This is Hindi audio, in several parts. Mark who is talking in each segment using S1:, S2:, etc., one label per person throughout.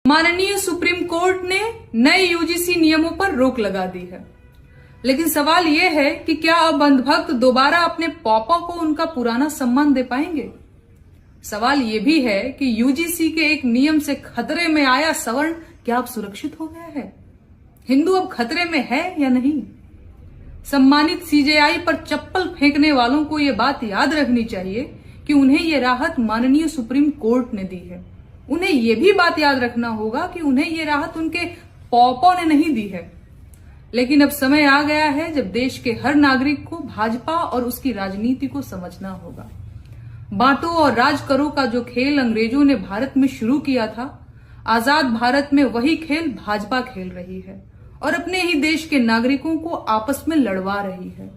S1: माननीय सुप्रीम कोर्ट ने नए यूजीसी नियमों पर रोक लगा दी है, लेकिन सवाल यह है कि क्या अब अंधभक्त दोबारा अपने पापा को उनका पुराना सम्मान दे पाएंगे। सवाल यह भी है कि यूजीसी के एक नियम से खतरे में आया सवर्ण क्या अब सुरक्षित हो गया है। हिंदू अब खतरे में है या नहीं। सम्मानित सीजेआई पर चप्पल फेंकने वालों को यह बात याद रखनी चाहिए कि उन्हें यह राहत माननीय सुप्रीम कोर्ट ने दी है। उन्हें यह भी बात याद रखना होगा कि उन्हें यह राहत उनके पॉपों ने नहीं दी है। लेकिन अब समय आ गया है जब देश के हर नागरिक को भाजपा और उसकी राजनीति को समझना होगा। बांटो और राज करो का जो खेल अंग्रेजों ने भारत में शुरू किया था, आजाद भारत में वही खेल भाजपा खेल रही है और अपने ही देश के नागरिकों को आपस में लड़वा रही है।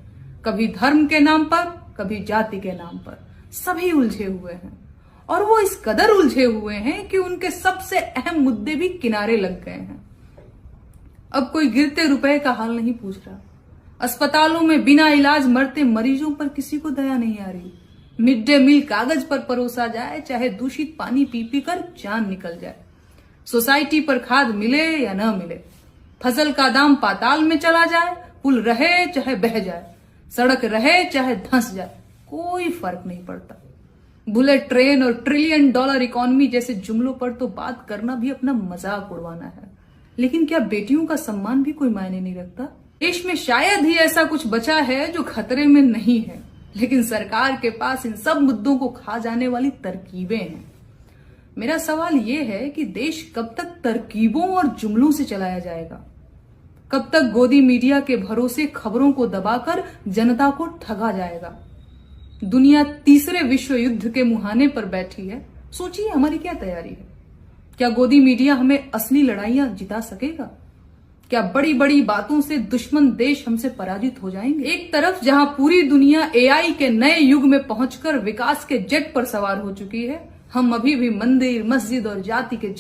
S1: कभी धर्म के नाम पर, कभी जाति के नाम पर, सभी उलझे हुए हैं और वो इस कदर उलझे हुए हैं कि उनके सबसे अहम मुद्दे भी किनारे लग गए हैं। अब कोई गिरते रुपए का हाल नहीं पूछ रहा। अस्पतालों में बिना इलाज मरते मरीजों पर किसी को दया नहीं आ रही। मिड डे मील कागज पर परोसा जाए, चाहे दूषित पानी पी पी कर जान निकल जाए। सोसाइटी पर खाद मिले या न मिले, फसल का दाम पाताल में चला जाए, पुल रहे चाहे बह जाए, सड़क रहे चाहे धंस जाए, कोई फर्क नहीं पड़ता। बुलेट ट्रेन और $1 ट्रिलियन इकोनॉमी जैसे जुमलों पर तो बात करना भी अपना मजाक उड़वाना है, लेकिन क्या बेटियों का सम्मान भी कोई मायने नहीं रखता। देश में शायद ही ऐसा कुछ बचा है जो खतरे में नहीं है, लेकिन सरकार के पास इन सब मुद्दों को खा जाने वाली तरकीबें हैं। मेरा सवाल यह है कि देश कब तक तरकीबों और जुमलों से चलाया जाएगा। कब तक गोदी मीडिया के भरोसे खबरों को दबाकर जनता को ठगा जाएगा। दुनिया तीसरे विश्व युद्ध के मुहाने पर बैठी है, सोचिए हमारी क्या तैयारी है। क्या गोदी मीडिया हमें असली लड़ाइयां जिता सकेगा। क्या बड़ी बड़ी बातों से दुश्मन देश हमसे पराजित हो जाएंगे। एक तरफ जहां पूरी दुनिया एआई के नए युग में पहुंचकर विकास के जेट पर सवार हो चुकी है, हम अभी भी मंदिर, मस्जिद और जाति के